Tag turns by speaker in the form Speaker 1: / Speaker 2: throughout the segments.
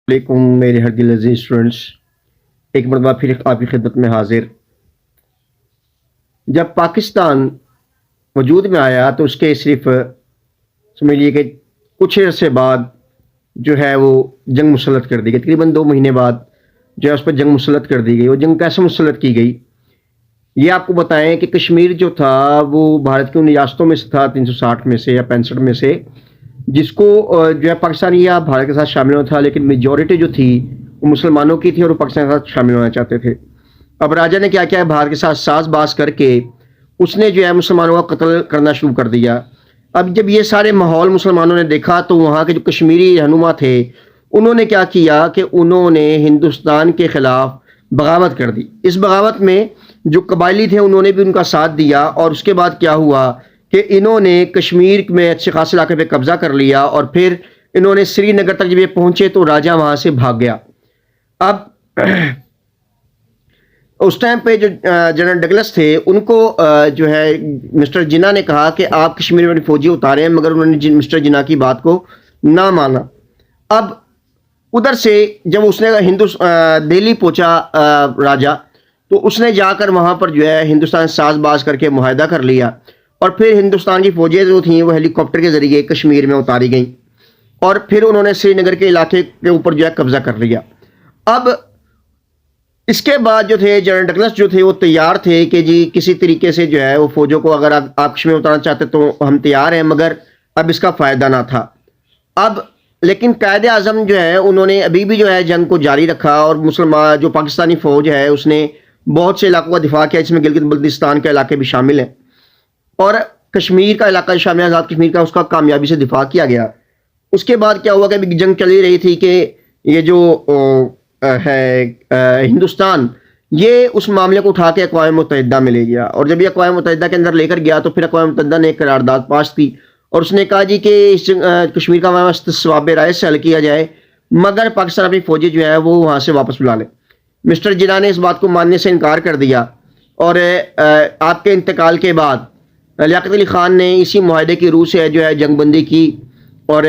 Speaker 1: علیکم میرے ہر دل عزیز اسٹوڈنٹس، ایک مرتبہ پھر آپ کی خدمت میں حاضر۔ جب پاکستان وجود میں آیا تو اس کے صرف سمجھ لیے کہ کچھ عرصے بعد جو ہے وہ جنگ مسلط کر دی گئی، تقریباً 2 مہینے بعد جو ہے اس پر جنگ مسلط کر دی گئی۔ وہ جنگ کیسے مسلط کی گئی یہ آپ کو بتائیں کہ کشمیر جو تھا وہ بھارت کی ان ریاستوں میں سے تھا 360 میں سے یا 65 میں سے، جس کو جو ہے پاکستان یا بھارت کے ساتھ شامل ہونا تھا، لیکن میجورٹی جو تھی وہ مسلمانوں کی تھی اور وہ پاکستان کے ساتھ شامل ہونا چاہتے تھے۔ اب راجا نے کیا کیا، بھارت کے ساتھ ساز باز کر کے اس نے جو ہے مسلمانوں کا قتل کرنا شروع کر دیا۔ اب جب یہ سارے ماحول مسلمانوں نے دیکھا تو وہاں کے جو کشمیری رہنما تھے انہوں نے کیا کیا کہ انہوں نے ہندوستان کے خلاف بغاوت کر دی۔ اس بغاوت میں جو قبائلی تھے انہوں نے بھی ان کا ساتھ دیا، اور اس کے بعد کیا ہوا کہ انہوں نے کشمیر میں اچھے خاصے علاقے پہ قبضہ کر لیا، اور پھر انہوں نے سری نگر تک جب یہ پہنچے تو راجا وہاں سے بھاگ گیا۔ اب اس ٹائم پہ جو جنرل ڈگلس تھے ان کو جو ہے مسٹر جناح نے کہا کہ آپ کشمیر میں فوجی اتارے ہیں، مگر انہوں نے مسٹر جناح کی بات کو نہ مانا۔ اب ادھر سے جب اس نے دہلی پہنچا راجا، تو اس نے جا کر وہاں پر جو ہے ہندوستان ساز باز کر کے معاہدہ کر لیا، اور پھر ہندوستان کی فوجیں جو تھیں وہ ہیلی کاپٹر کے ذریعے کشمیر میں اتاری گئیں، اور پھر انہوں نے سری نگر کے علاقے کے اوپر جو ہے قبضہ کر لیا۔ اب اس کے بعد جو تھے جنرل ڈگلس جو تھے وہ تیار تھے کہ جی کسی طریقے سے جو ہے وہ فوجوں کو اگر آپ کشمیر میں اتارنا چاہتے تو ہم تیار ہیں، مگر اب اس کا فائدہ نہ تھا۔ اب لیکن قائد اعظم جو ہے انہوں نے ابھی بھی جو ہے جنگ کو جاری رکھا، اور مسلمان جو پاکستانی فوج ہے اس نے بہت سے علاقوں کا دفاع کیا، جس میں گلگت بلتستان کے علاقے بھی شامل ہیں، اور کشمیر کا علاقہ شامل آزاد کشمیر کا اس کا کامیابی سے دفاع کیا گیا۔ اس کے بعد کیا ہوا کہ ابھی جنگ چلی رہی تھی کہ یہ جو ہے ہندوستان یہ اس معاملے کو اٹھا کے اقوام متحدہ میں لے گیا، اور جب یہ اقوام متحدہ کے اندر لے کر گیا تو پھر اقوام متحدہ نے ایک قرارداد پاس کی، اور اس نے کہا جی کہ کشمیر کا معاملہ استصواب رائے سے حل کیا جائے، مگر پاکستان اپنی فوجی جو ہے وہ وہاں سے واپس بلا لے۔ مسٹر جناح نے اس بات کو ماننے سے انکار کر دیا، اور آپ کے انتقال کے بعد لیاقت علی خان نے اسی معاہدے کی روح سے جو ہے جنگ بندی کی، اور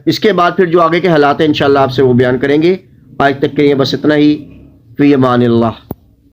Speaker 1: اس کے بعد پھر جو آگے کے حالات ہیں انشاءاللہ آپ سے وہ بیان کریں گے۔ آج تک کے لیے بس اتنا ہی، فی امان اللہ۔